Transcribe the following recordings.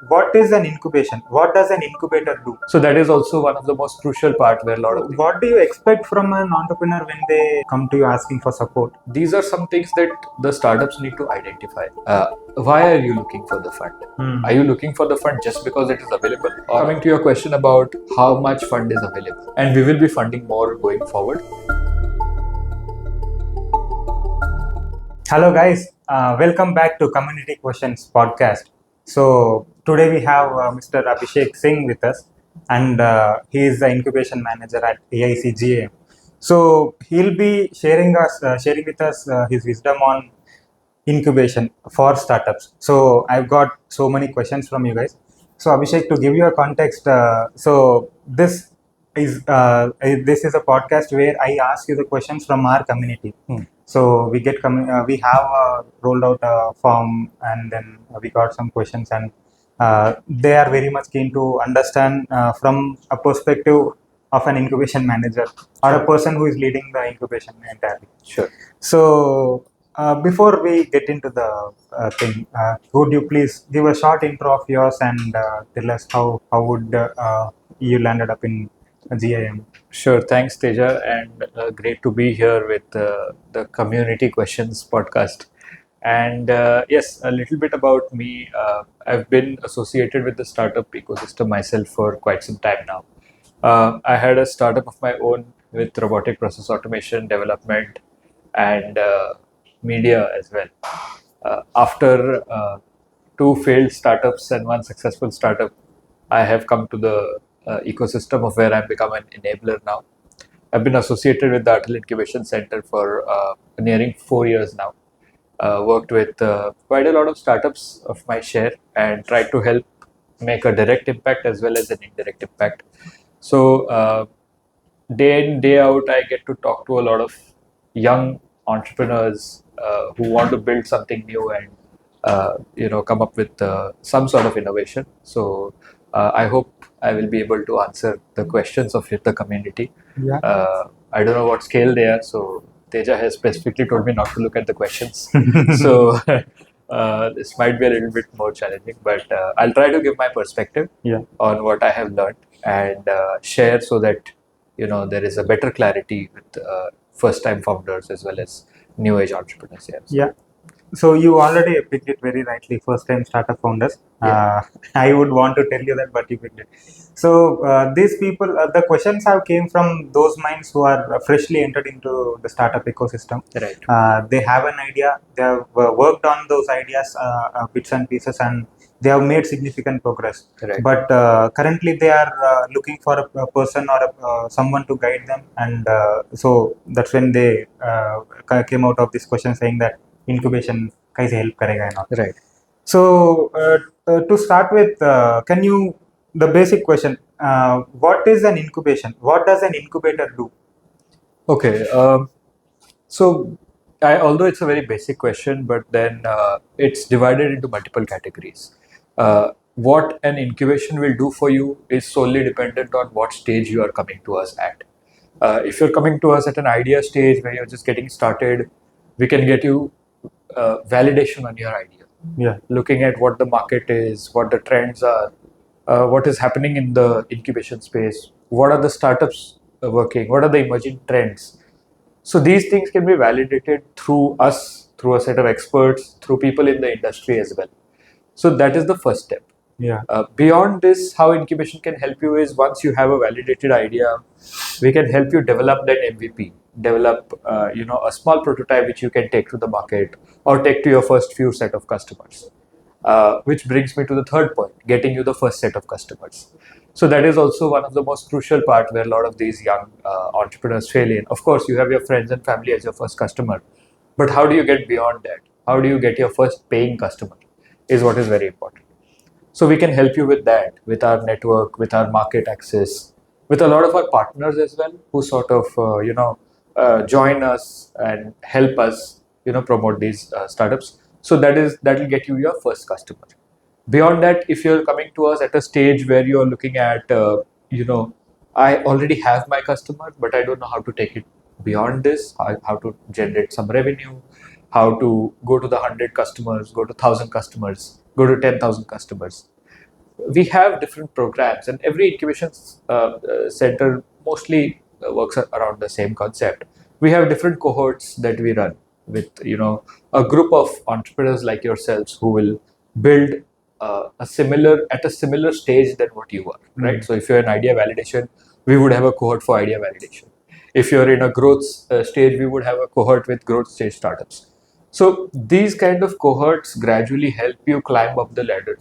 what is an incubation? What does an incubator do? So that is also one of the most crucial part where a lot of What do you expect from an entrepreneur when they come to you asking for support? these are some things that the startups need to identify. Why are you looking for the fund? Are you looking for the fund just because it is available? Or coming to your question about how much fund is available, and we will be funding more going forward. Hello, guys. Welcome back to Community Questions podcast. So today we have Mr. Abhishek Singh with us, and he is the incubation manager at AIC-GIM. So he'll be sharing with us his wisdom on incubation for startups. So I've got so many questions from you guys. So Abhishek, to give you a context, so this is a podcast where I ask you the questions from our community. So we have rolled out a form, and then we got some questions, and they are very much keen to understand from a perspective of an incubation manager or a person who is leading the incubation entirely. Sure. So before we get into the thing, would you please give a short intro of yours and tell us how would you landed up in GIM? Sure. Thanks, Teja, and great to be here with the Community Questions podcast. And yes, a little bit about me. I've been associated with the startup ecosystem myself for quite some time now. I had a startup of my own with robotic process automation development and media as well. After two failed startups and one successful startup, I have come to the ecosystem of where I've become an enabler now. I've been associated with the Atal Incubation Center for nearing 4 years now. Worked with quite a lot of startups of my share and tried to help make a direct impact as well as an indirect impact. So day in, day out, I get to talk to a lot of young entrepreneurs who want to build something new and come up with some sort of innovation. So I hope I will be able to answer the questions of the community. Yeah. I don't know what scale they are, so Teja has specifically told me not to look at the questions. So this might be a little bit more challenging, but I'll try to give my perspective on what I have learned and share so that there is a better clarity with first-time founders as well as new age entrepreneurs. Yeah. So you already picked it very rightly, first-time startup founders. I would want to tell you that, but you picked it. So these people, the questions have came from those minds who are freshly entered into the startup ecosystem. Right. They have an idea. They have worked on those ideas, bits and pieces, and they have made significant progress. Right. But currently, they are looking for a person or someone to guide them, and so that's when they came out of this question saying that incubation कैसे help करेगा and all. Right. So to start with, can you the basic question? What is an incubation? What does an incubator do? Okay. So although it's a very basic question, but then it's divided into multiple categories. What an incubation will do for you is solely dependent on what stage you are coming to us at. If you're coming to us at an idea stage where you're just getting started, we can get you validation on your idea. Yeah. Looking at what the market is, what the trends are, what is happening in the incubation space, what are the startups working, what are the emerging trends. So these things can be validated through us, through a set of experts, through people in the industry as well. So that is the first step. Yeah. Beyond this, how incubation can help you is once you have a validated idea, we can help you develop that MVP, develop a small prototype which you can take to the market or take to your first few set of customers. Which brings me to the third point, getting you the first set of customers. So that is also one of the most crucial part where a lot of these young entrepreneurs fail in. Of course, you have your friends and family as your first customer, but how do you get beyond that? How do you get your first paying customer is what is very important. So we can help you with that, with our network, with our market access, with a lot of our partners as well, who sort of join us and help us promote these startups. So that will get you your first customer. Beyond that, if you're coming to us at a stage where you're looking at I already have my customer, but I don't know how to take it beyond this, how to generate some revenue, how to go to the 100 customers, go to 1,000 customers, go to 10,000 customers. we have different programs, and every incubation center mostly works around the same concept. We have different cohorts that we run with, a group of entrepreneurs like yourselves who will build at a similar stage than what you are, right? So if you're in idea validation, we would have a cohort for idea validation. If you're in a growth stage, we would have a cohort with growth stage startups. So these kind of cohorts gradually help you climb up the ladder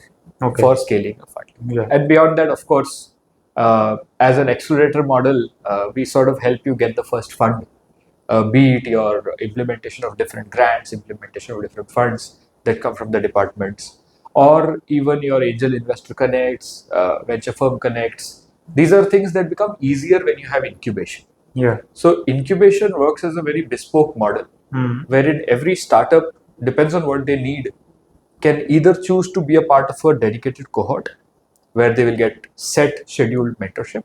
for scaling a fund. Yeah. And beyond that, of course, as an accelerator model, we sort of help you get the first fund, be it your implementation of different grants, implementation of different funds that come from the departments, or even your angel investor connects, venture firm connects. These are things that become easier when you have incubation. Yeah. So incubation works as a very bespoke model, wherein every startup, depends on what they need, can either choose to be a part of a dedicated cohort where they will get set scheduled mentorship,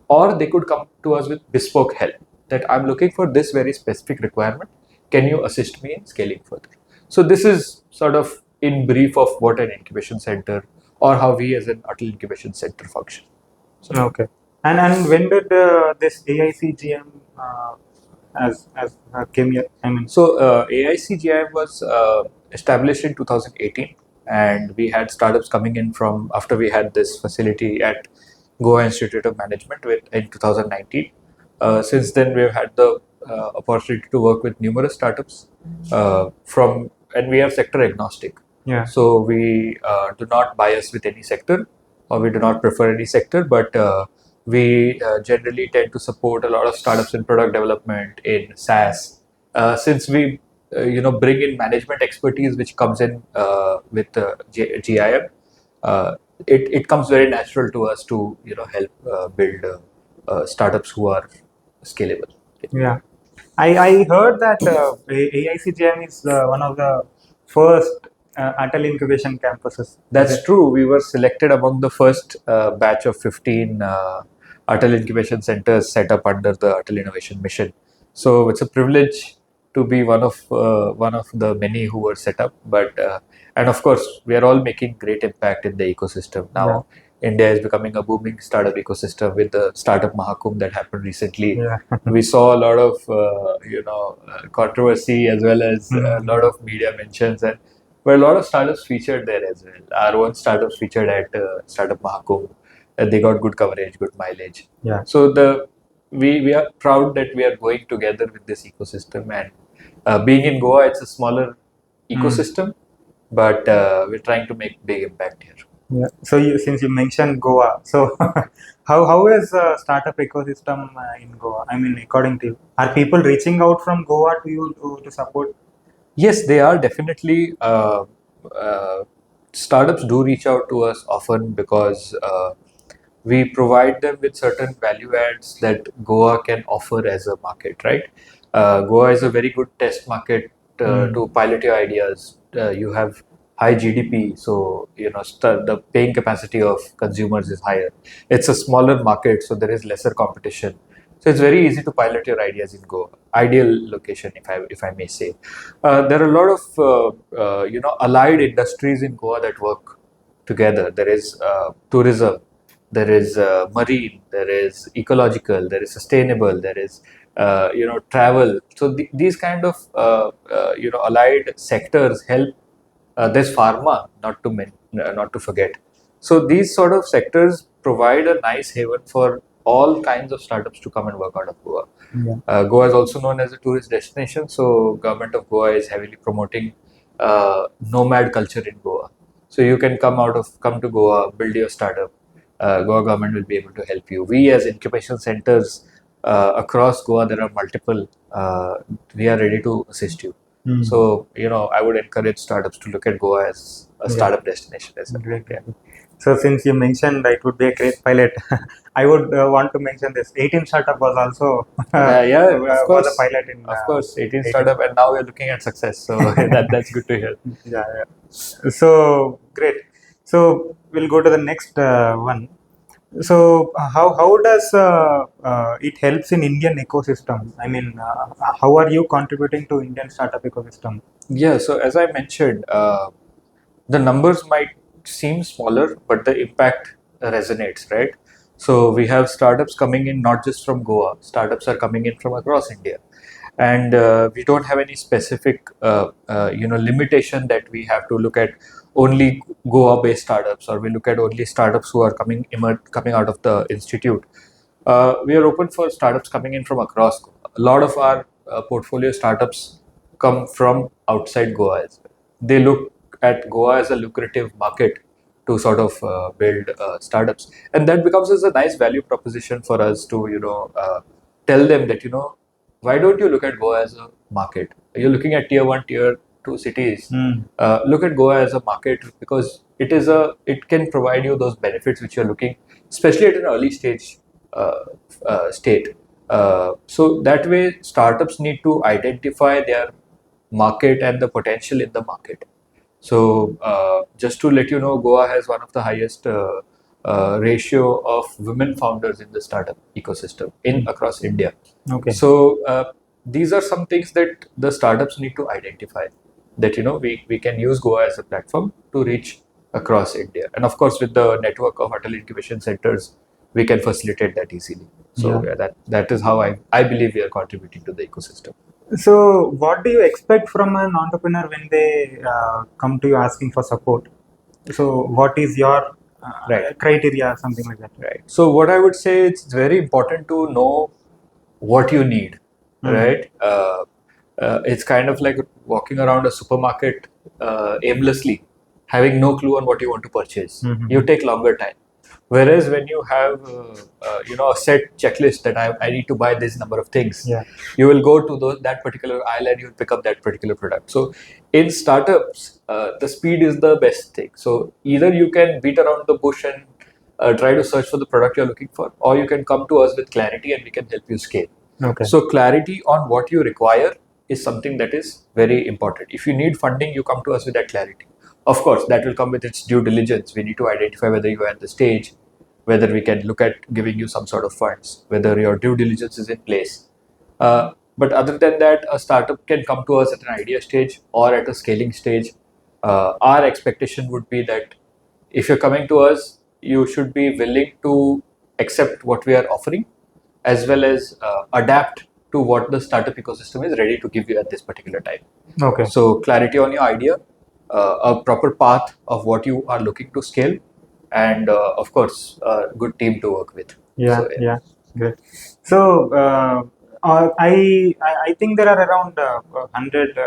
or they could come to us with bespoke help that I'm looking for this very specific requirement. Can you assist me in scaling further? So this is sort of in brief of what an incubation center or how we as an Atal Incubation Center function. So, Okay. And when did this AIC-GM came here? I mean, So AIC-GIM was established in 2018, and we had startups coming in from after we had this facility at Goa Institute of Management in 2019. Since then, we've had the opportunity to work with numerous startups and we are sector agnostic. yeah. So we do not bias with any sector, or we do not prefer any sector, but we generally tend to support a lot of startups in product development, in SaaS, since we bring in management expertise which comes in with GIM. It comes very natural to us to help build startups who are scalable. Yeah. I heard that AIC-GM is one of the first Atal incubation campuses. That's true. We were selected among the first batch of 15 Atal incubation centers set up under the Atal Innovation Mission. So it's a privilege to be one of the many who were set up. But and of course, we are all making great impact in the ecosystem now. Yeah. India is becoming a booming startup ecosystem with the startup Mahakumbh that happened recently. Yeah. We saw a lot of controversy as well as a lot of media mentions, and a lot of startups featured there as well. Our own startups featured at Startup Mahakumbh. They got good coverage, good mileage. Yeah. So we are proud that we are going together with this ecosystem, and being in Goa, it's a smaller ecosystem, but we're trying to make big impact here. Yeah. So since you mentioned Goa, so how is startup ecosystem in Goa? I mean, according to you, are people reaching out from Goa to you to support? Yes, they are definitely. Startups do reach out to us often because we provide them with certain value adds that Goa can offer as a market, right? Goa is a very good test market to pilot your ideas. You have high GDP, so the paying capacity of consumers is higher. It's a smaller market, so there is lesser competition. So it's very easy to pilot your ideas in Goa. Ideal location, if I may say. There are a lot of allied industries in Goa that work together. There is tourism, there is marine, there is ecological, there is sustainable, there is travel. So these kind of allied sectors help. There's pharma, not to forget. So these sort of sectors provide a nice haven for all kinds of startups to come and work out of Goa. Yeah. Goa is also known as a tourist destination, so government of Goa is heavily promoting nomad culture in Goa. So you can come to Goa, build your startup. Goa government will be able to help you. We as incubation centers across Goa, there are multiple. We are ready to assist you. So I would encourage startups to look at Goa as a startup destination as well. Great. So since you mentioned it would be a great pilot, I would want to mention this 18 startup was also of course, was a pilot in of course 18 startup, and now we're looking at success. So that's good to hear. Yeah. So great. So we'll go to the next one. So how does it helps in Indian ecosystem? I mean, how are you contributing to Indian startup ecosystem? Yeah. So as I mentioned, the numbers might seem smaller, but the impact resonates, right? So we have startups coming in not just from Goa. Startups are coming in from across India, and we don't have any specific limitation that we have to look at only Goa-based startups, or we look at only startups who are coming out of the institute. We are open for startups coming in from across Goa. A lot of our portfolio startups come from outside Goa as well. They look at Goa as a lucrative market to sort of build startups, and that becomes as a nice value proposition for us to tell them that why don't you look at Goa as a market? You're looking at tier one, tier two cities. Look at Goa as a market because it can provide you those benefits which you're looking, especially at an early stage state. So that way, startups need to identify their market and the potential in the market. So just to let you know, Goa has one of the highest ratio of women founders in the startup ecosystem in across India. Okay. So these are some things that the startups need to identify. That we can use Goa as a platform to reach across India, and of course with the network of Atal Incubation Centers, we can facilitate that easily. So that is how I believe we are contributing to the ecosystem. So, what do you expect from an entrepreneur when they come to you asking for support? So, what is your criteria, something like that? Right. So what I would say, it's very important to know what you need, right? It's kind of like walking around a supermarket aimlessly, having no clue on what you want to purchase. You take longer time. Whereas when you have a set checklist that I need to buy this number of things, you will go to that particular aisle and you'll pick up that particular product. So in startups, the speed is the best thing. So either you can beat around the bush and try to search for the product you're looking for, or you can come to us with clarity and we can help you scale. Okay. So clarity on what you require is something that is very important. If you need funding, you come to us with that clarity. Of course, that will come with its due diligence. We need to identify whether you are at the stage, whether we can look at giving you some sort of funds, whether your due diligence is in place. But other than that, a startup can come to us at an idea stage or at a scaling stage. Our expectation would be that if you're coming to us, you should be willing to accept what we are offering, as well as adapt to what the startup ecosystem is ready to give you at this particular time. Okay. So clarity on your idea, a proper path of what you are looking to scale, and of course, a good team to work with. Great. So, I think there are around 100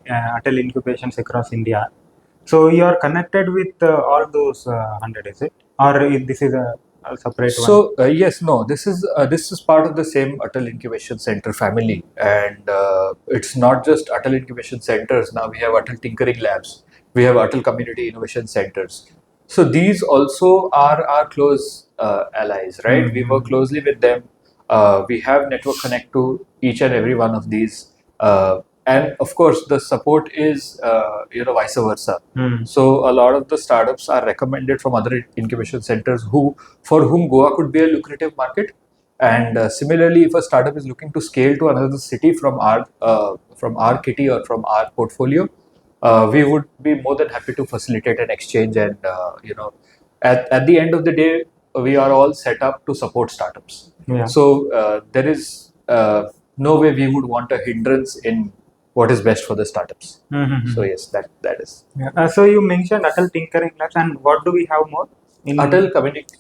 Atal incubations across India. So you are connected with all those 100, is it? Or this is a separate one? So yes, no, this is part of the same Atal Incubation Center family, and it's not just Atal Incubation Centers. Now we have Atal Tinkering Labs, we have Atal Community Innovation Centers. So these also are our close allies, right? We work closely with them. We have network connect to each and every one of these. And of course, the support is vice versa. So a lot of the startups are recommended from other incubation centers for whom Goa could be a lucrative market. And similarly, if a startup is looking to scale to another city from our kitty or from our portfolio, we would be more than happy to facilitate an exchange. And at the end of the day, we are all set up to support startups. So there is no way we would want a hindrance in what is best for the startups. So yes, that is. So you mentioned Atal Tinkering Labs, and what do we have more? Atal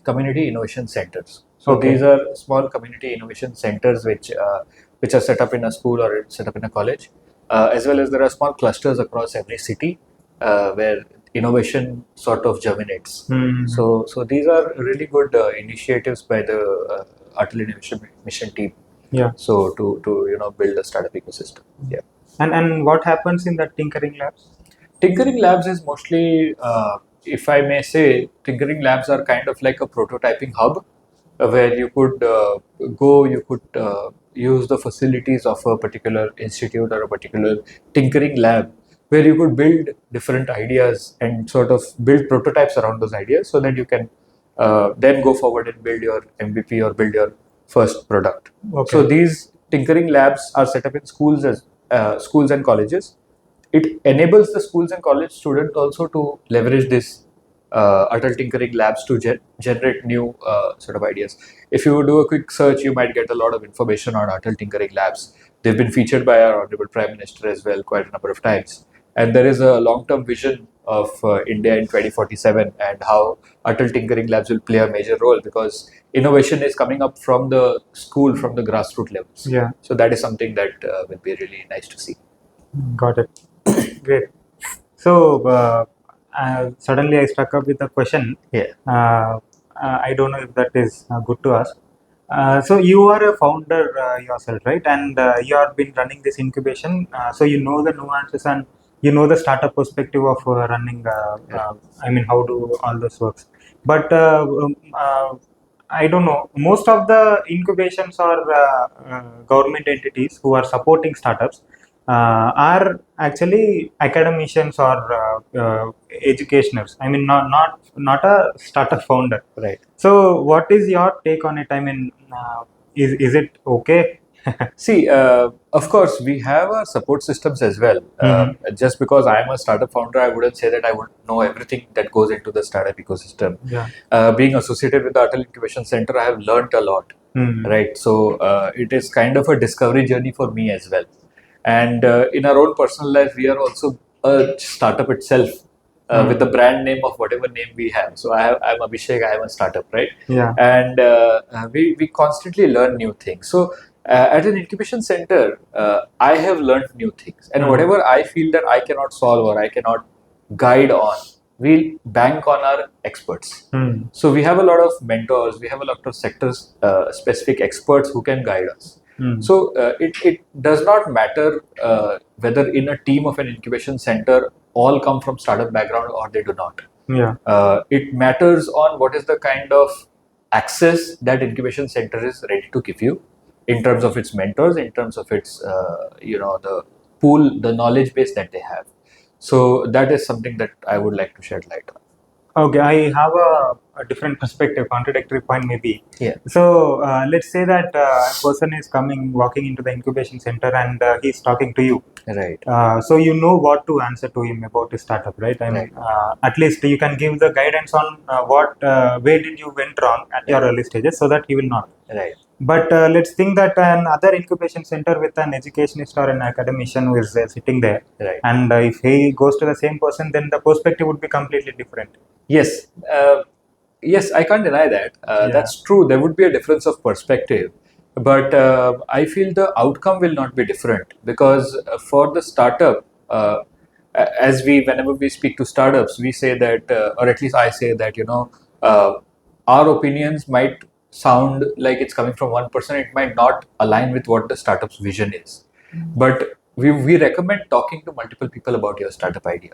Community Innovation Centers. So these are small community innovation centers which are set up in a school or set up in a college, as well as there are small clusters across every city where innovation sort of germinates. So these are really good initiatives by the Atal Innovation Mission team. So to build a startup ecosystem. Yeah. And what happens in the Tinkering Labs? Tinkering Labs is mostly, if I may say, Tinkering Labs are kind of like a prototyping hub where you could you could use the facilities of a particular institute or a particular tinkering lab, where you could build different ideas and sort of build prototypes around those ideas so that you can then go forward and build your MVP or build your first product. So these tinkering labs are set up in schools and colleges. It enables the schools and college students also to leverage this Atal Tinkering Labs to generate new sort of ideas. If you do a quick search, you might get a lot of information on Atal Tinkering Labs. They've been featured by our Honorable Prime Minister as well quite a number of times. And there is a long-term vision of India in 2047 and how Atal Tinkering Labs will play a major role, because innovation is coming up from the school, from the grassroots levels. Yeah. So that is something that will be really nice to see. Got it. Great. So suddenly I struck up with a question. Yeah. I don't know if that is good to ask. So you are a founder yourself, right? And you have been running this incubation. So you know the nuances and you know the startup perspective of running. I mean, how do all this works? But I don't know. Most of the incubations or government entities who are supporting startups are actually academicians or educationers. I mean, not a startup founder. Right. So, what is your take on it? I mean, is it okay? See, of course, we have our support systems as well. Just because I am a startup founder, I wouldn't say that I would know everything that goes into the startup ecosystem. Yeah. Being associated with the Atal Incubation Center, I have learned a lot. Right. So it is kind of a discovery journey for me as well. And in our own personal life, we are also a startup itself. With the brand name of whatever name we have. So I'm Abhishek, I am a startup, right? Yeah. And we constantly learn new things. So at an incubation center, I have learned new things. And whatever I feel that I cannot solve or I cannot guide on, we'll bank on our experts. So we have a lot of mentors, we have a lot of sectors specific experts who can guide us. So it does not matter whether in a team of an incubation center all come from startup background or they do not. Yeah. It matters on what is the kind of access that incubation center is ready to give you in terms of its mentors, in terms of its the pool, the knowledge base that they have. So that is something that I would like to shed light on. Okay, I have a different perspective, contradictory point maybe. Yeah. So let's say that a person is walking into the incubation center and he's talking to you. Right. So you know what to answer to him about his startup, right? I mean, at least you can give the guidance on where did you went wrong at your early stages, so that he will not. Right. But let's think that another incubation center with an educationist or an academician who is sitting there, Right. and if he goes to the same person, then the perspective would be completely different. Yes. Yes, I can't deny that. That's true. There would be a difference of perspective. But I feel the outcome will not be different, because for the startup, whenever we speak to startups, we say that, or at least I say that, our opinions might sound like it's coming from one person. It might not align with what the startup's vision is. But we recommend talking to multiple people about your startup idea,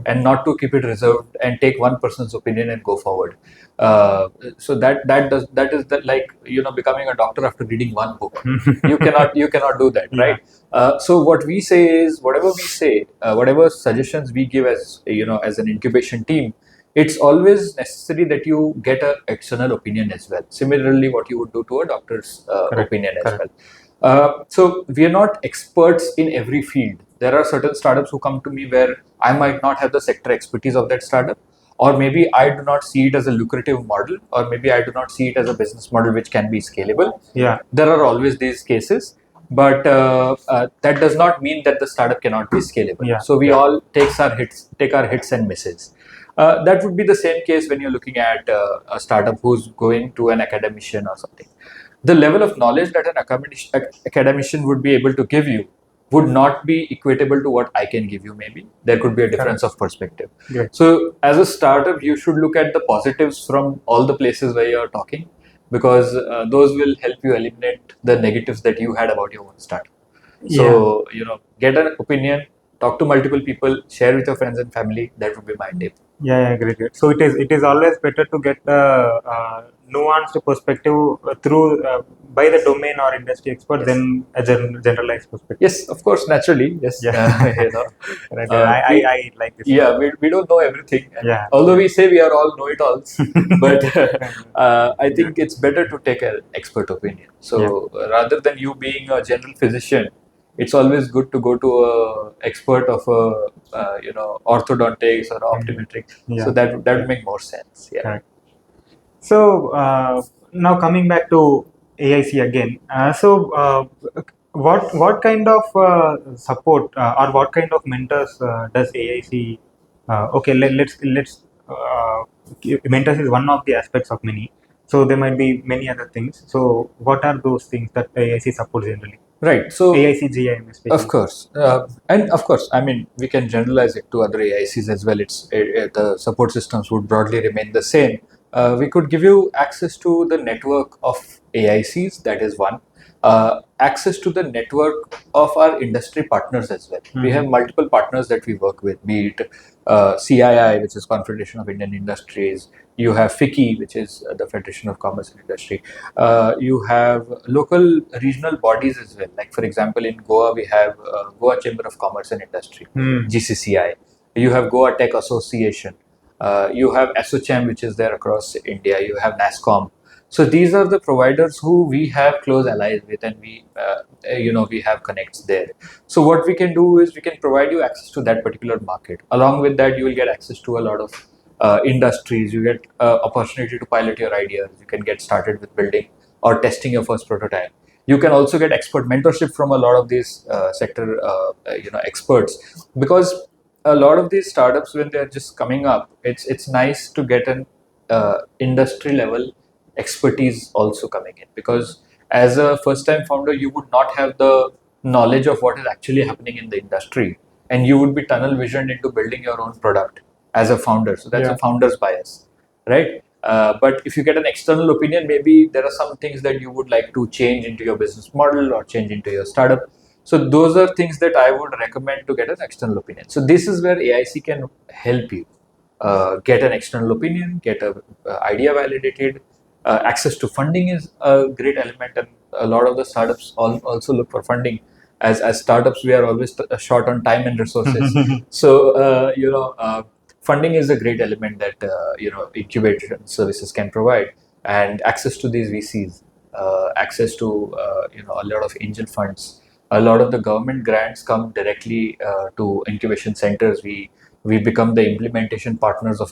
and not to keep it reserved and take one person's opinion and go forward. So that is like becoming a doctor after reading one book. you cannot do that, right? So what we say is, whatever we say, whatever suggestions we give as as an incubation team, it's always necessary that you get an external opinion as well. Similarly, what you would do to a doctor's opinion as well. So we are not experts in every field. There are certain startups who come to me where I might not have the sector expertise of that startup, or maybe I do not see it as a lucrative model, or maybe I do not see it as a business model which can be scalable. Yeah. There are always these cases, but that does not mean that the startup cannot be scalable. Yeah. So we all take our hits and misses. That would be the same case when you're looking at a startup who's going to an academician or something. The level of knowledge that an academician would be able to give you would not be equatable to what I can give you. Maybe there could be a difference of perspective. Great. So as a startup, you should look at the positives from all the places where you're talking, because those will help you eliminate the negatives that you had about your own startup. So get an opinion, talk to multiple people, share with your friends and family. That would be my tip. Yeah, great. So it is always better to get the nuanced perspective through by the domain or industry expert than a generalized perspective. Yes, of course, naturally. Yes. Right. I like this. Yeah, we don't know everything. Yeah. Although we say we are all know-it-alls, but I think it's better to take an expert opinion. So rather than you being a general physician, it's always good to go to a expert of orthodontics or optometric. Yeah. So that would make more sense. Yeah. Correct. So now coming back to AIC again. What kind of support or what kind of mentors does AIC? Okay, let's mentors is one of the aspects of many. So there might be many other things. So what are those things that AIC supports generally? Right. So AIC-GIM especially. of course, and of course, I mean, we can generalize it to other AICs as well. The support systems would broadly remain the same. We could give you access to the network of AICs. That is one. Access to the network of our industry partners as well. We have multiple partners that we work with, be it CII, which is Confederation of Indian Industries. You have FICCI, which is the Federation of Commerce and Industry. You have local regional bodies as well. Like, for example, in Goa, we have Goa Chamber of Commerce and Industry, GCCI. You have Goa Tech Association. You have ASSOCHAM, which is there across India. You have NASCOM. So these are the providers who we have close allies with, and we have connects there. So what we can do is we can provide you access to that particular market. Along with that, you will get access to a lot of industries. You get opportunity to pilot your ideas. You can get started with building or testing your first prototype. You can also get expert mentorship from a lot of these sector experts, because a lot of these startups, when they're just coming up, it's nice to get an industry level expertise also coming in, because as a first time founder you would not have the knowledge of what is actually happening in the industry, and you would be tunnel visioned into building your own product as a founder. So that's a founder's bias, right? But if you get an external opinion, maybe there are some things that you would like to change into your business model or change into your startup. So those are things that I would recommend to get an external opinion. So this is where AIC can help you get an external opinion, get a idea validated. Access to funding is a great element, and a lot of the startups also look for funding. As startups, we are always short on time and resources. So funding is a great element that incubation services can provide, and access to these VCs, access to a lot of angel funds. A lot of the government grants come directly to incubation centers. We become the implementation partners of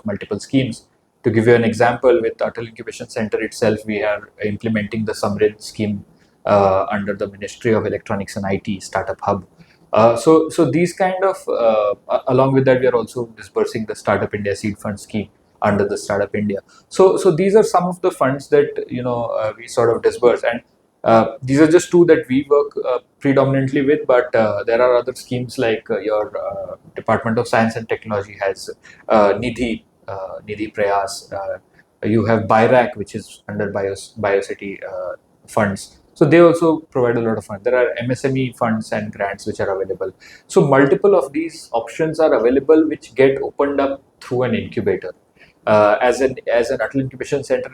multiple schemes. To give you an example, with Atal Incubation Center itself, we are implementing the Samrid scheme under the Ministry of Electronics and IT Startup Hub. So these kind of, along with that, we are also disbursing the Startup India Seed Fund scheme under the Startup India. So these are some of the funds that we sort of disburse, and these are just two that we work predominantly with. But there are other schemes like your Department of Science and Technology has Nidhi Prayas. You have BIRAC, which is under BioCity funds. So they also provide a lot of funds. There are MSME funds and grants which are available. So multiple of these options are available, which get opened up through an incubator. As an Atal Incubation Center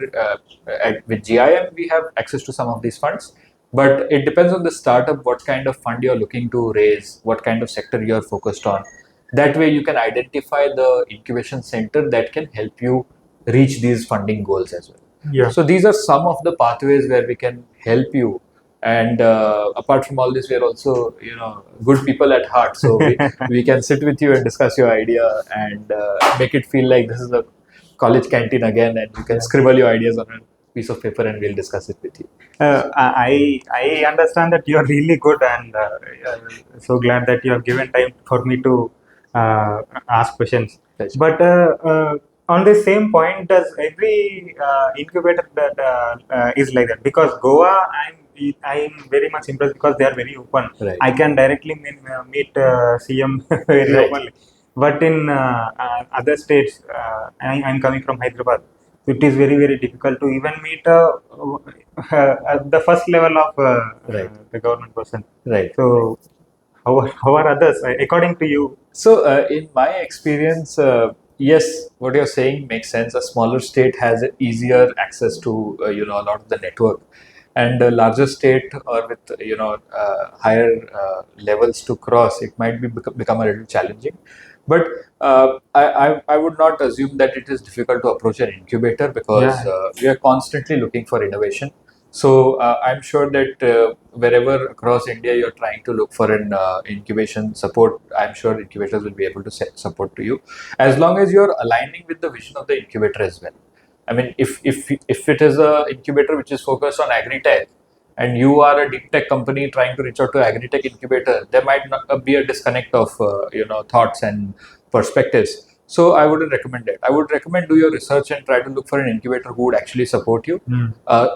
with GIM, we have access to some of these funds. But it depends on the startup, what kind of fund you're looking to raise, what kind of sector you're focused on. That way, you can identify the incubation center that can help you reach these funding goals as well. Yeah. So these are some of the pathways where we can help you. And apart from all this, we are also, good people at heart. So we can sit with you and discuss your idea and make it feel like this is a college canteen again, and you can scribble your ideas on a piece of paper and we'll discuss it with you. I understand that you are really good, and so glad that you have given time for me to ask questions. Pleasure. But on the same point, does every incubator that is like that? Because Goa, I'm very much impressed because they are very open. Right. I can directly meet CM very Right. openly. But in other states, I'm coming from Hyderabad. It is very difficult to even meet at the first level of Right. the government person. Right. So how are others according to you? So in my experience, yes, what you're saying makes sense. A smaller state has easier access to a lot of the network, and a larger state or with higher levels to cross, it might become a little challenging. But I would not assume that it is difficult to approach an incubator, because we are constantly looking for innovation. So I'm sure that wherever across India you're trying to look for an incubation support, I'm sure incubators will be able to support to you, as long as you're aligning with the vision of the incubator as well. I mean, if it is a incubator which is focused on agri-tech, and you are a deep tech company trying to reach out to agri-tech incubator, there might not be a disconnect of thoughts and perspectives. So I wouldn't recommend it. I would recommend do your research and try to look for an incubator who would actually support you.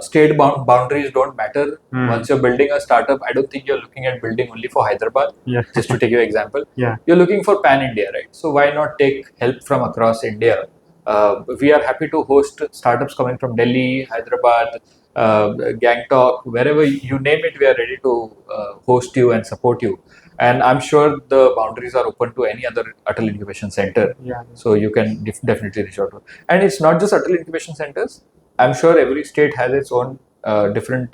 State boundaries don't matter. Once you're building a startup, I don't think you're looking at building only for Hyderabad. Yeah. Just to take your example, Yeah. you're looking for pan India, right? So why not take help from across India? We are happy to host startups coming from Delhi, Hyderabad, Gangtok, wherever you name it. We are ready to host you and support you. And I'm sure the boundaries are open to any other Atal Incubation Center. Yeah. So you can definitely reach out to. And it's not just Atal Incubation Centers. I'm sure every state has its own different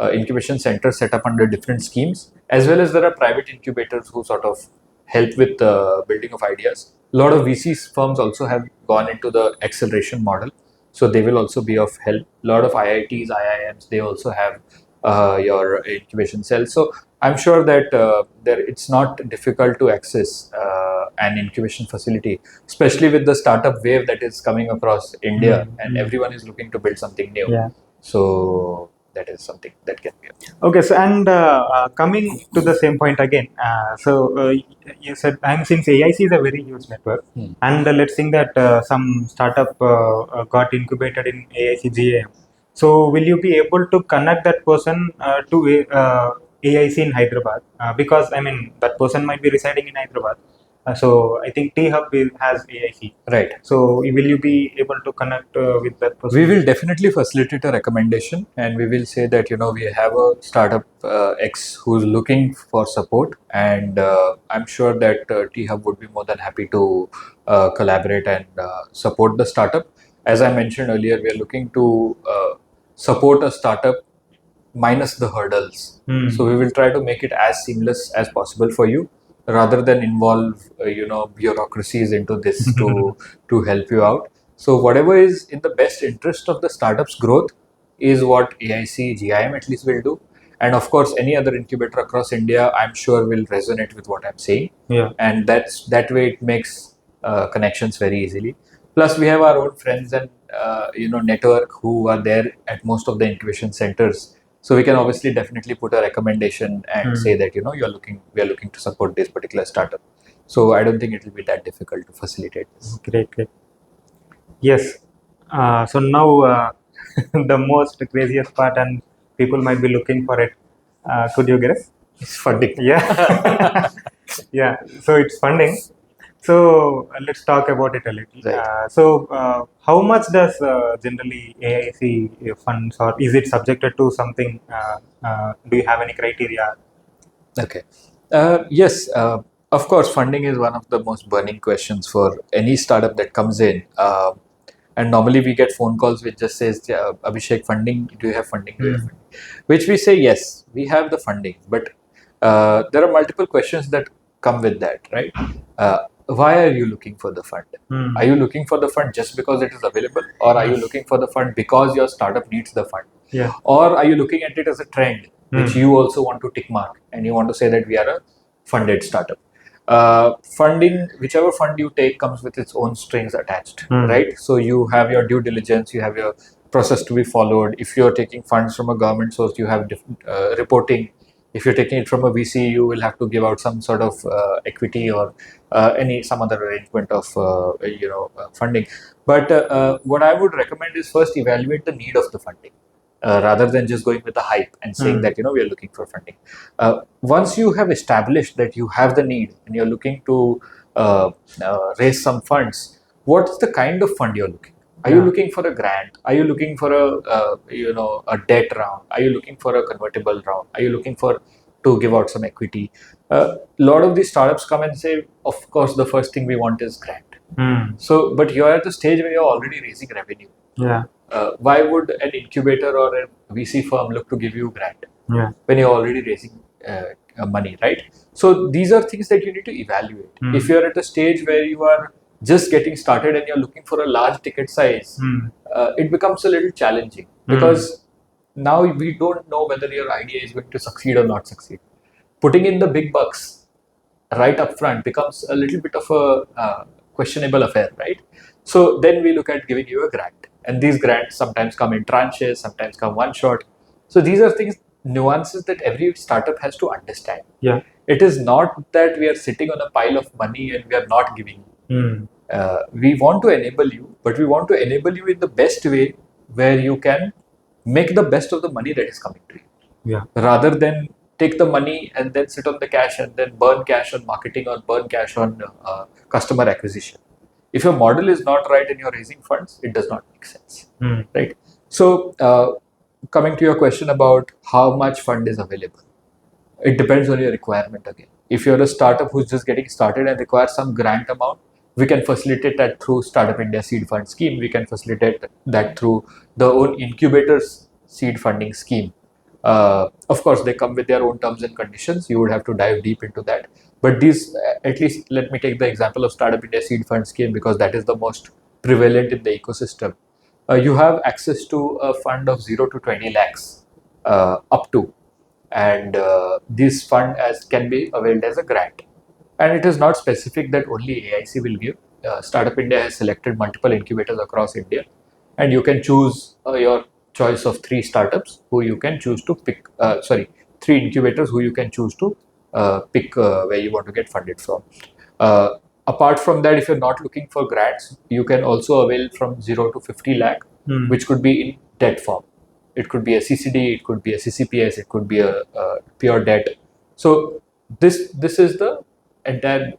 incubation centers set up under different schemes, as well as there are private incubators who sort of help with the building of ideas. A lot of VC firms also have gone into the acceleration model, so they will also be of help. A lot of IITs, IIMs, they also have your incubation cells. So I'm sure that it's not difficult to access an incubation facility, especially with the startup wave that is coming across India, and everyone is looking to build something new. Yeah. So that is something that can be. Okay, so and coming to the same point again, you said, since AIC is a very huge network, and let's think that some startup got incubated in AIC-GIM. So will you be able to connect that person to AIC in Hyderabad? Because I mean that person might be residing in Hyderabad. So I think T Hub has AIC. Right. So will you be able to connect with that person? We will definitely facilitate a recommendation, and we will say that we have a startup X who's looking for support, and I'm sure that T Hub would be more than happy to collaborate and support the startup. As I mentioned earlier, we are looking to support a startup minus the hurdles. So we will try to make it as seamless as possible for you, rather than involve bureaucracies into this to help you out. So whatever is in the best interest of the startup's growth is what AIC-GIM at least will do. And of course, any other incubator across India, I'm sure will resonate with what I'm saying. Yeah. And that way it makes connections very easily. Plus, we have our own friends and network who are there at most of the incubation centers. So we can obviously definitely put a recommendation and say that we are looking to support this particular startup. So I don't think it will be that difficult to facilitate this. Great. Yes. So now the most craziest part, and people might be looking for it. Could you guess? It's funding. Yeah. Yeah. So it's funding. So let's talk about it a little. Right. How much does generally AIC funds, or is it subjected to something? Do you have any criteria? Okay. Yes. Of course, funding is one of the most burning questions for any startup that comes in. And normally we get phone calls which just says, Abhishek, funding, do you have funding? Do you have funding? Which we say, yes, we have the funding. But there are multiple questions that come with that, right? Why are you looking for the fund? Are you looking for the fund just because it is available? Or are you looking for the fund because your startup needs the fund? Yeah. Or are you looking at it as a trend, which you also want to tick mark, and you want to say that we are a funded startup? Funding, whichever fund you take, comes with its own strings attached, right? So you have your due diligence, you have your process to be followed. If you're taking funds from a government source, you have different reporting. If you're taking it from a VC, you will have to give out some sort of equity or some other arrangement of funding. But what I would recommend is first evaluate the need of the funding. Rather than just going with the hype and saying that we are looking for funding. Once you have established that you have the need and you're looking to raise some funds, what's the kind of fund you're looking? Are you looking for a grant? Are you looking for a debt round? Are you looking for a convertible round? Are you looking to give out some equity? A lot of these startups come and say, of course, the first thing we want is grant. So, but you're at the stage where you're already raising revenue. Yeah. Why would an incubator or a VC firm look to give you a grant when you're already raising money, right? So these are things that you need to evaluate. If you're at a stage where you are just getting started and you're looking for a large ticket size, it becomes a little challenging because now we don't know whether your idea is going to succeed or not succeed. Putting in the big bucks right up front becomes a little bit of a questionable affair, right? So then we look at giving you a grant, and these grants sometimes come in tranches, sometimes come one shot. So these are things, nuances that every startup has to understand. Yeah. It is not that we are sitting on a pile of money and we are not giving you. We want to enable you, but we want to enable you in the best way where you can make the best of the money that is coming to you. Yeah. Rather than take the money and then sit on the cash and then burn cash on marketing or burn cash on customer acquisition. If your model is not right and you're raising funds, it does not make sense, right? So, coming to your question about how much fund is available, it depends on your requirement again. If you're a startup who's just getting started and requires some grant amount, we can facilitate that through Startup India Seed Fund Scheme. We can facilitate that through the own incubators seed funding scheme. Of course, they come with their own terms and conditions. You would have to dive deep into that. But these, at least, let me take the example of Startup India Seed Fund Scheme because that is the most prevalent in the ecosystem. You have access to a fund of 0 to 20 lakhs up to, and this fund as can be availed as a grant, and it is not specific that only AIC will give. Startup India has selected multiple incubators across India, and you can choose your choice of three startups who you can choose to pick. Three incubators who you can choose to pick where you want to get funded from. Uh, Apart from that, if you're not looking for grants, you can also avail from 0 to 50 lakh, which could be in debt form. It could be a CCD, it could be a CCPS, it could be a pure debt. So this is the entire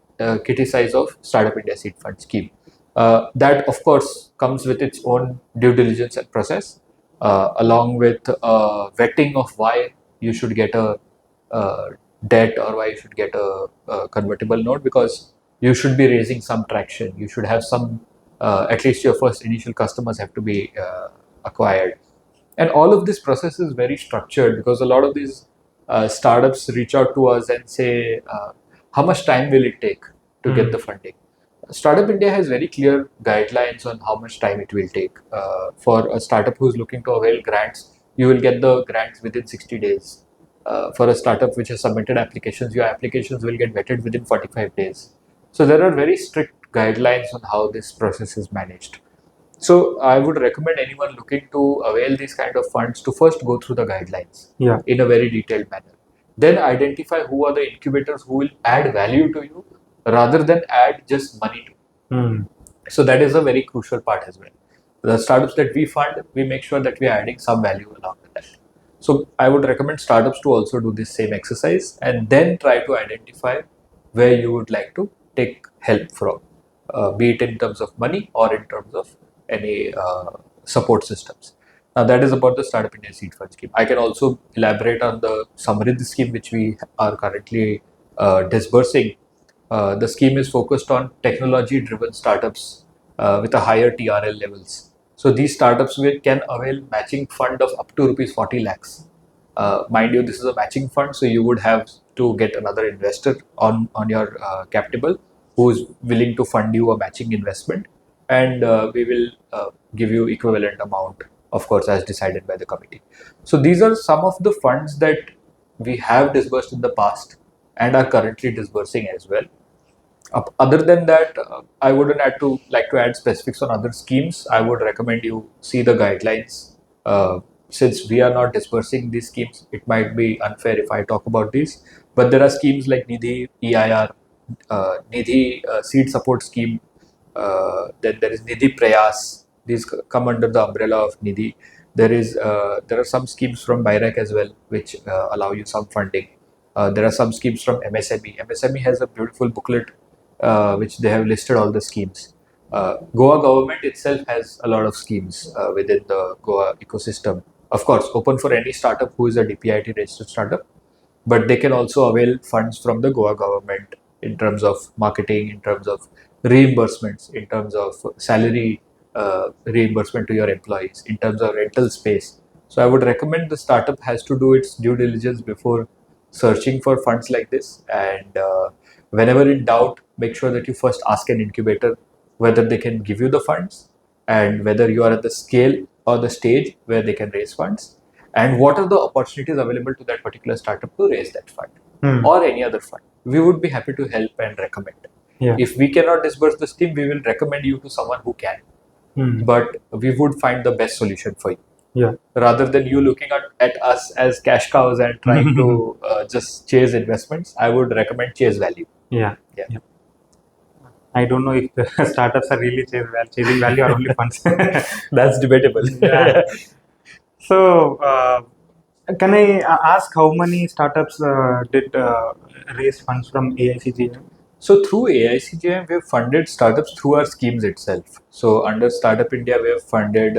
kitty size of Startup India Seed Fund Scheme. That of course comes with its own due diligence and process, along with vetting of why you should get a debt or why you should get a convertible note, because you should be raising some traction. You should have some, at least your first initial customers have to be acquired. And all of this process is very structured because a lot of these startups reach out to us and say, how much time will it take to get the funding? Startup India has very clear guidelines on how much time it will take. For a startup who's looking to avail grants, you will get the grants within 60 days. For a startup which has submitted applications, your applications will get vetted within 45 days. So there are very strict guidelines on how this process is managed. So I would recommend anyone looking to avail these kind of funds to first go through the guidelines in a very detailed manner. Then identify who are the incubators who will add value to you rather than add just money to you. So that is a very crucial part as well. The startups that we fund, we make sure that we are adding some value along with that. So I would recommend startups to also do this same exercise and then try to identify where you would like to take help from, be it in terms of money or in terms of any support systems. Now that is about the Startup India Seed Fund Scheme. I can also elaborate on the Samriddhi scheme which we are currently disbursing. The scheme is focused on technology-driven startups with a higher TRL levels. So these startups can avail matching fund of up to rupees 40 lakhs. Mind you, this is a matching fund, so you would have to get another investor on your cap table who is willing to fund you a matching investment, and we will give you equivalent amount, of course, as decided by the committee. So these are some of the funds that we have disbursed in the past and are currently disbursing as well. Other than that, I wouldn't like to add specifics on other schemes. I would recommend you see the guidelines. Since we are not disbursing these schemes, it might be unfair if I talk about these. But there are schemes like Nidhi, EIR, Nidhi Seed Support Scheme. Then there is Nidhi Prayas. These come under the umbrella of Nidhi. There are some schemes from BIRAC as well, which allow you some funding. There are some schemes from MSME. MSME has a beautiful booklet which they have listed all the schemes. Goa government itself has a lot of schemes within the Goa ecosystem. Of course, open for any startup who is a DPIT registered startup, but they can also avail funds from the Goa government in terms of marketing, in terms of reimbursements, in terms of salary reimbursement to your employees, in terms of rental space. So I would recommend the startup has to do its due diligence before searching for funds like this. And whenever in doubt, make sure that you first ask an incubator whether they can give you the funds and whether you are at the scale or the stage where they can raise funds. and what are the opportunities available to that particular startup to raise that fund Hmm. or any other fund. We would be happy to help and recommend. Yeah. If we cannot disburse the scheme, we will recommend you to someone who can. Hmm. But we would find the best solution for you. Yeah. Rather than you looking at us as cash cows and trying to just chase investments, I would recommend chase value. Yeah. Yeah. Yeah. I don't know if the startups are really chasing value or only funds. That's debatable. Yeah. So, can I ask how many startups did raise funds from AIC-GIM? So through AIC-GIM, we have funded startups through our schemes itself. So under Startup India, we have funded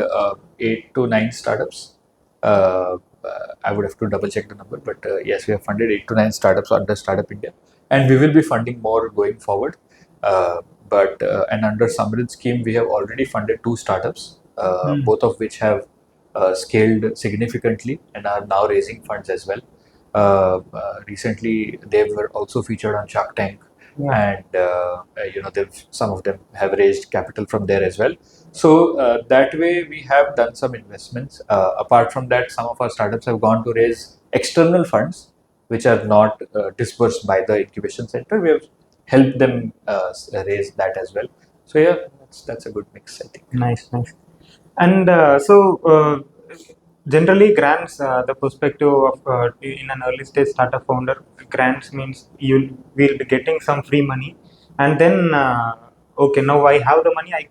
8 to 9 startups. I would have to double check the number, but yes, we have funded 8 to 9 startups under Startup India, and we will be funding more going forward. And under Samrid scheme, we have already funded 2 startups, both of which have scaled significantly and are now raising funds as well. Recently, they were also featured on Shark Tank. Yeah. And some of them have raised capital from there as well. So that way we have done some investments. Apart from that, some of our startups have gone to raise external funds, which are not disbursed by the incubation center. We have helped them raise that as well. So yeah, that's a good mix, I think. Nice. And generally, grants, the perspective of in an early stage startup founder, grants means you will be getting some free money, and then okay, now I have the money, I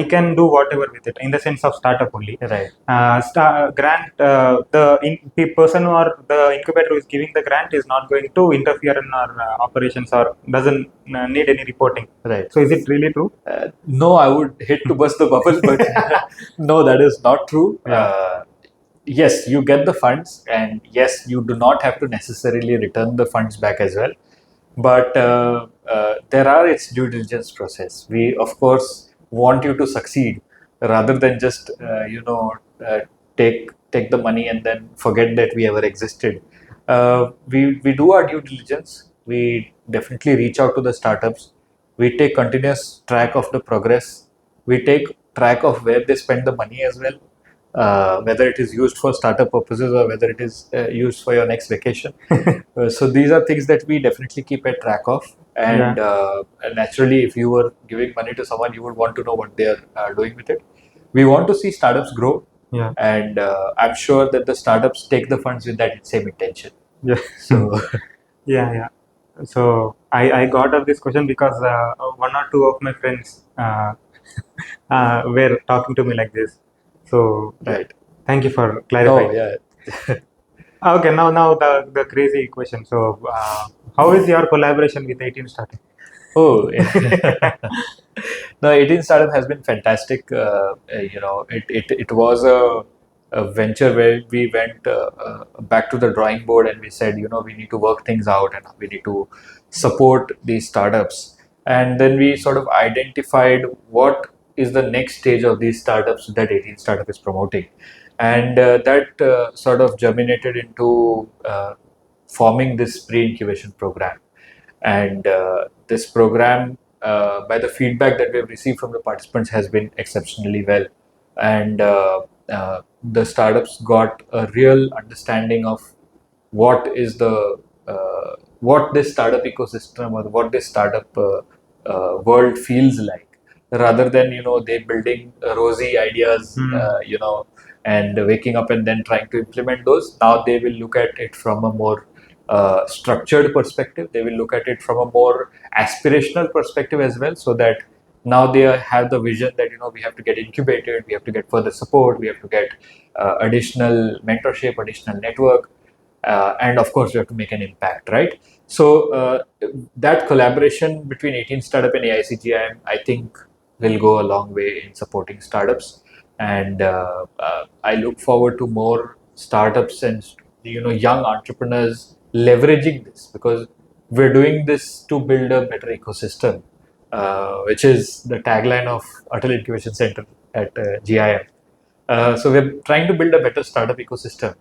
can do whatever with it in the sense of startup only. Right. Grant, the person or the incubator who is giving the grant is not going to interfere in our operations or doesn't need any reporting. Right. So is it really true? No, I would hate to burst the bubble, but no, that is not true. Yeah. Yes, you get the funds, and yes, you do not have to necessarily return the funds back as well. But there are its due diligence process. We, of course, want you to succeed rather than just take the money and then forget that we ever existed. We do our due diligence. We definitely reach out to the startups. We take continuous track of the progress. We take track of where they spend the money as well, whether it is used for startup purposes or whether it is used for your next vacation. So these are things that we definitely keep a track of. And naturally, if you were giving money to someone, you would want to know what they are doing with it. We want to see startups grow. Yeah. And I'm sure that the startups take the funds with that same intention. Yeah. So Yeah. So I got up this question because one or two of my friends were talking to me like this. So right. thank you for clarifying. Oh yeah. Okay, now the crazy question. So how is your collaboration with 18 starting? Oh, no, 18 Startup has been fantastic. It was a venture where we went back to the drawing board and we said, we need to work things out and we need to support these startups. And then we sort of identified what is the next stage of these startups that 18 Startup is promoting. And that sort of germinated into forming this pre-incubation program. And this program, by the feedback that we have received from the participants, has been exceptionally well. And the startups got a real understanding of what is what this startup ecosystem or what this startup world feels like, rather than they building rosy ideas, and waking up and then trying to implement those. Now they will look at it from a more structured perspective. They will look at it from a more aspirational perspective as well, so that now they have the vision that we have to get incubated, we have to get further support, we have to get additional mentorship, additional network, and of course we have to make an impact, right? So that collaboration between 18 Startup and AIC-GIM, I think, will go a long way in supporting startups. And I look forward to more startups and young entrepreneurs leveraging this, because we're doing this to build a better ecosystem, which is the tagline of Atal Incubation Center at GIM. So we're trying to build a better startup ecosystem,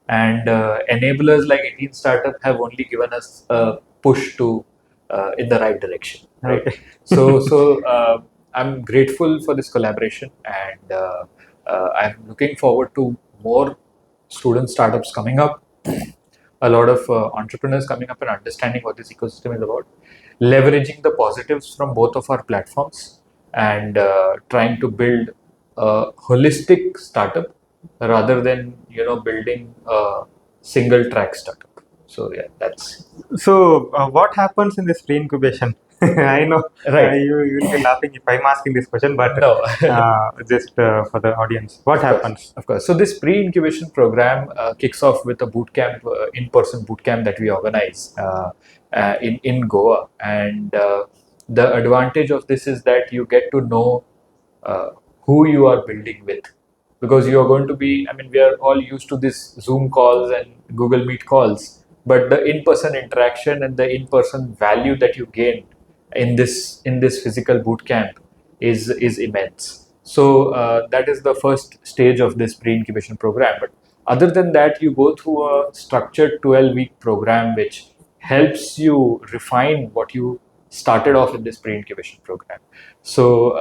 and enablers like 18 Startup have only given us a push to in the right direction, right? Okay. So I'm grateful for this collaboration, and I'm looking forward to more student startups coming up, a lot of entrepreneurs coming up and understanding what this ecosystem is about, leveraging the positives from both of our platforms, and trying to build a holistic startup rather than building a single track startup. So yeah, that's So, what happens in this pre-incubation? I know right. you will be laughing if I'm asking this question, but No. just for the audience, what Of course, happens? of course. So this pre-incubation program kicks off with a boot camp, in-person boot camp that we organize in Goa, and the advantage of this is that you get to know uh, who you are building with, because you are going to be. I mean, we are all used to this Zoom calls and Google Meet calls, but the in-person interaction and the in-person value that you gain in this physical boot camp is immense. So that is the first stage of this pre-incubation program. But other than that, you go through a structured 12-week program which helps you refine what you started off in this pre-incubation program. So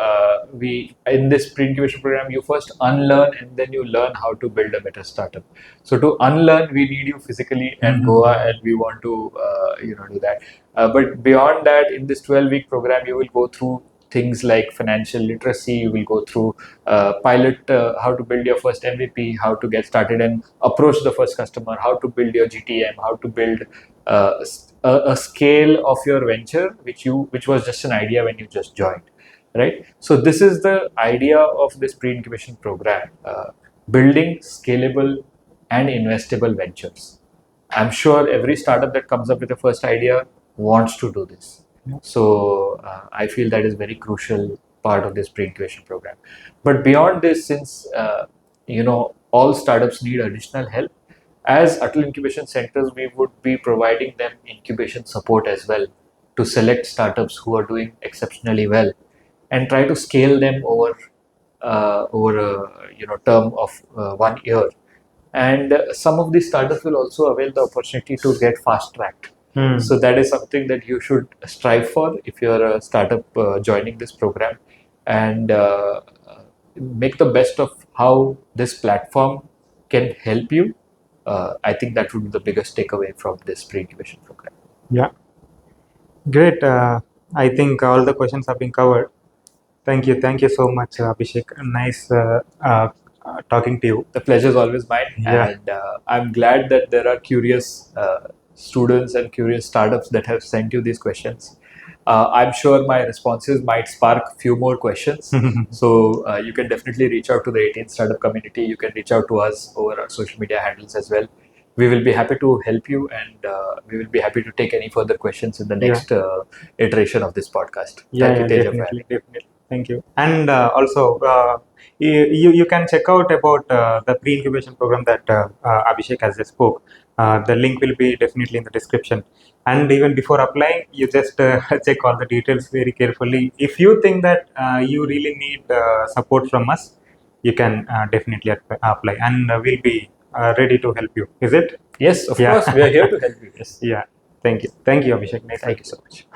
we in this pre-incubation program, you first unlearn and then you learn how to build a better startup. So to unlearn, we need you physically at Goa, and we want to do that. But beyond that, in this 12-week program, you will go through things like financial literacy. You will go through pilot, how to build your first MVP, how to get started and approach the first customer, how to build your GTM, how to build a scale of your venture, which was just an idea when you just joined, right? So this is the idea of this pre-incubation program: building scalable and investable ventures. I'm sure every startup that comes up with a first idea wants to do this. So I feel that is very crucial part of this pre-incubation program. But beyond this, since all startups need additional help, as Atal Incubation Centers, we would be providing them incubation support as well to select startups who are doing exceptionally well and try to scale them over a term of 1 year. And some of these startups will also avail the opportunity to get fast tracked. So that is something that you should strive for if you're a startup joining this program, and make the best of how this platform can help you. I think that would be the biggest takeaway from this pre-incubation program. Yeah, great. I think all the questions have been covered. Thank you so much, Abhishek. Nice talking to you. The pleasure is always mine, Yeah. and I'm glad that there are curious students and curious startups that have sent you these questions. I'm sure my responses might spark few more questions. So you can definitely reach out to the 18th startup community. You can reach out to us over our social media handles as well. We will be happy to help you, and we will be happy to take any further questions in the next iteration of this podcast. Thank you, Teja, for having me. Definitely. Thank you. And also, you can check out about the pre-incubation program that Abhishek has just spoke. The link will be definitely in the description. And even before applying, you just check all the details very carefully. If you think that you really need support from us, you can definitely apply, and we'll be ready to help you. Is it? Yes, of Yeah. course, we are here to help you. Yes. Yeah. Thank you, Abhishek. Nice Thank you talking to so much.